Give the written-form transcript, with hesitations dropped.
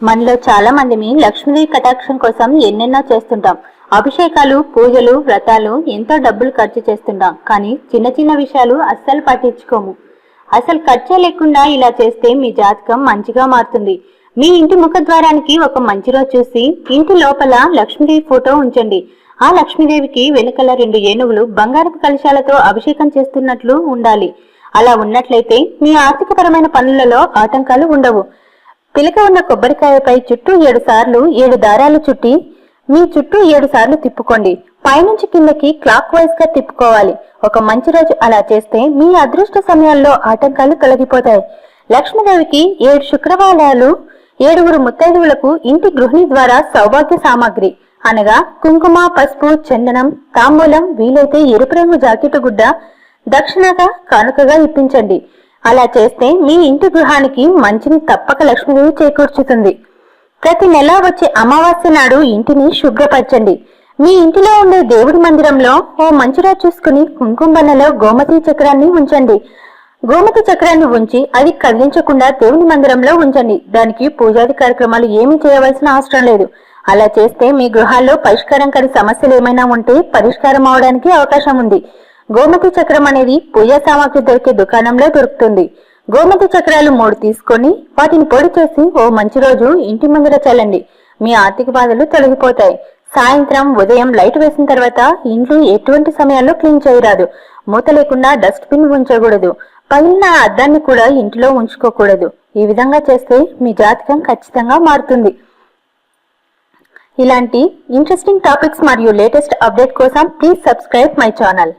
మనలో చాలా మందిని లక్ష్మీదేవి కటాక్షం కోసం ఎన్నెన్నో చేస్తుంటాం. అభిషేకాలు, పూజలు, వ్రతాలు ఎంతో డబ్బులు ఖర్చు చేస్తుంటాం. కానీ చిన్న చిన్న విషయాలు అస్సలు పట్టించుకోము. అసలు ఖర్చే లేకుండా ఇలా చేస్తే మీ జాతకం మంచిగా మారుతుంది. మీ ఇంటి ముఖద్వారానికి ఒక మంచి రోజు చూసి ఇంటి లోపల లక్ష్మీదేవి ఫోటో ఉంచండి. ఆ లక్ష్మీదేవికి వెనుకల 2 ఏనుగులు బంగారపు కలశాలతో అభిషేకం చేస్తున్నట్లు ఉండాలి. అలా ఉన్నట్లయితే మీ ఆర్థికపరమైన పనులలో ఆటంకాలు ఉండవు. పిలక ఉన్న కొబ్బరికాయపై చుట్టూ 7 సార్లు 7 దారాలు చుట్టి మీ చుట్టూ 7 సార్లు తిప్పుకోండి. పైనుంచి కిందకి క్లాక్ వైజ్ గా తిప్పుకోవాలి. ఒక మంచి రోజు అలా చేస్తే మీ అదృష్ట సమయాల్లో ఆటంకాలు తొలగిపోతాయి. లక్ష్మీదేవికి 7 శుక్రవారాలు 7 ముత్తైదువులకు ఇంటి గృహిణి ద్వారా సౌభాగ్య సామాగ్రి అనగా కుంకుమ, పసుపు, చందనం, తాంబూలం, వీలైతే ఎరుపు రంగు జాకెట్ గుడ్డ దక్షిణగా కానుకగా ఇప్పించండి. అలా చేస్తే మీ ఇంటి గృహానికి మంచిని తప్పక లక్ష్మీదేవి చేకూర్చుతుంది. ప్రతి నెల వచ్చే అమావాస్య నాడు ఇంటిని శుభ్రపరచండి. మీ ఇంటిలో ఉండే దేవుడి మందిరంలో ఓ మంచిగా చూసుకుని కుంకుమ బన్నలో గోమతి చక్రాన్ని ఉంచండి. గోమతి చక్రాన్ని ఉంచి అది కదిలించకుండా దేవుని మందిరంలో ఉంచండి. దానికి పూజాది కార్యక్రమాలు ఏమీ చేయవలసిన అవసరం లేదు. అలా చేస్తే మీ గృహాల్లో పరిష్కారం కాని సమస్యలు ఏమైనా ఉంటే పరిష్కారం అవడానికి అవకాశం ఉంది. గోమతి చక్రం అనేది పూజా సామాగ్రి దొరికే దుకాణంలో దొరుకుతుంది. గోమతి చక్రాలు 3 తీసుకొని వాటిని పొడి చేసి ఓ మంచి రోజు ఇంటి ముందర చల్లండి. మీ ఆర్థిక బాధలు తొలగిపోతాయి. సాయంత్రం, ఉదయం లైట్ వేసిన తర్వాత ఇంట్లో ఎటువంటి సమయాల్లో క్లీన్ చేయరాదు. మూత లేకుండా డస్ట్ బిన్ ఉంచకూడదు. పగిలిన అద్దాన్ని కూడా ఇంటిలో ఉంచుకోకూడదు. ఈ విధంగా చేస్తే మీ జాతకం ఖచ్చితంగా మారుతుంది. ఇలాంటి ఇంట్రెస్టింగ్ టాపిక్స్ మరియు లేటెస్ట్ అప్డేట్ కోసం ప్లీజ్ సబ్స్క్రైబ్ మై ఛానల్.